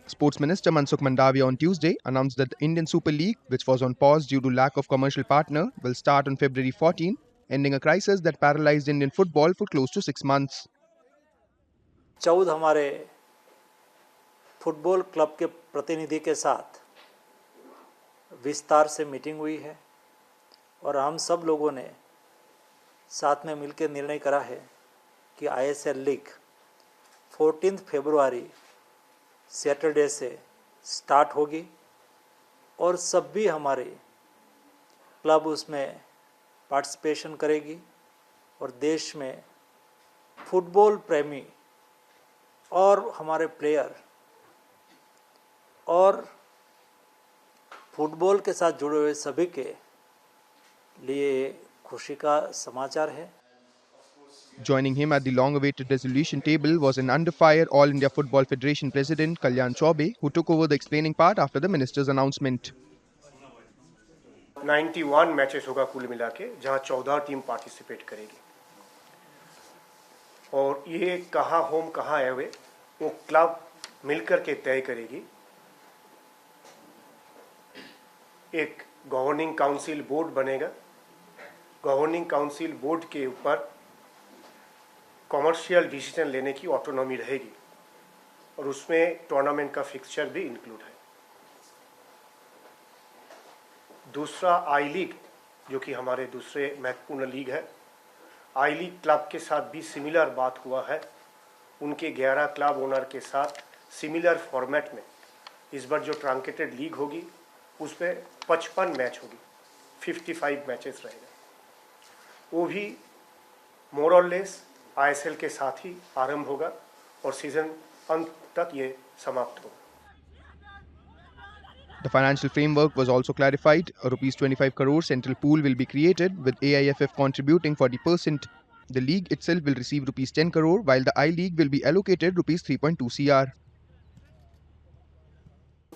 Sports Minister Mansukh Mandavia on Tuesday announced that the Indian Super League, which was on pause due to lack of commercial partner, will start on February 14, ending a crisis that paralyzed Indian football for close to 6 months. 14 हमारे football club के प्रतिनिधि के साथ विस्तार से meeting हुई है और हम सब लोगों ने साथ में मिलकर निर्णय करा है कि आईएसएल लीग 14 फरवरी सैटरडे से स्टार्ट होगी और सभी हमारे क्लब उसमें पार्टिसिपेशन करेगी और देश में फुटबॉल प्रेमी और हमारे प्लेयर और फुटबॉल के साथ जुड़े हुए सभी के लिए खुशी का समाचार है. Joining him at the long-awaited resolution table was an under-fire All India Football Federation President Kalyan Chaubey, who took over the explaining part after the minister's announcement. 91 matches होगा कुल मिला के, जहां 14 टीम पार्टिसिपेट करेगी और ये कहाँ होम कहाँ अवे वो क्लब मिलकर के तय करेगी. एक गवर्निंग काउंसिल बोर्ड बनेगा. गवर्निंग काउंसिल बोर्ड के ऊपर कमर्शियल डिसीजन लेने की ऑटोनॉमी रहेगी और उसमें टूर्नामेंट का फिक्सचर भी इंक्लूड है. दूसरा आई लीग, जो कि हमारे दूसरे महत्वपूर्ण लीग है, आई लीग क्लब के साथ भी सिमिलर बात हुआ है. उनके 11 क्लब ओनर के साथ सिमिलर फॉर्मेट में इस बार जो ट्रंकेटेड लीग होगी उसमें 55 मैच होगी, 55 मैचेस रहेगा. वो भी मोर और लेस आईएसएल के साथ ही आरंभ होगा और सीजन अंत तक ये समाप्त होगा. The financial framework was also clarified. A Rs 25 crore central pool will be created, with AIFF contributing 40%. The league itself will receive Rs 10 crore, while the I-League will be allocated Rs 3.2 crore.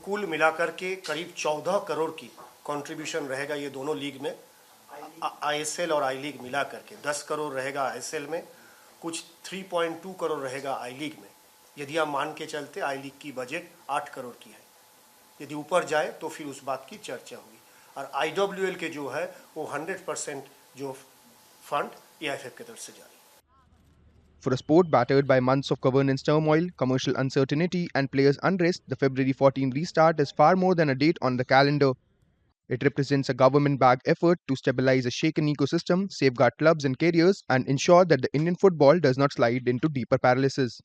कुल मिलाकर के करीब 14 करोड़ की contribution रहेगा ये दोनों league में. ISL और आई लीग मिला करके 10 करोड़ रहेगा आईएसएल में, कुछ 3.2 करोड़ रहेगा आई लीग में. यदि आप मान के चलते आई लीग की बजट 8 करोड़ की है, यदि ऊपर जाए तो फिर उस बात की चर्चा होगी. और आईडब्ल्यूएल के जो है वो 100% जो फंड एआईएफएफ की तरफ से जारी. For a sport battered by months of governance turmoil, commercial uncertainty, and players' unrest, the February 14 restart is far more than a date on the calendar. It represents a government-backed effort to stabilize a shaken ecosystem, safeguard clubs and careers, and ensure that the Indian football does not slide into deeper paralysis.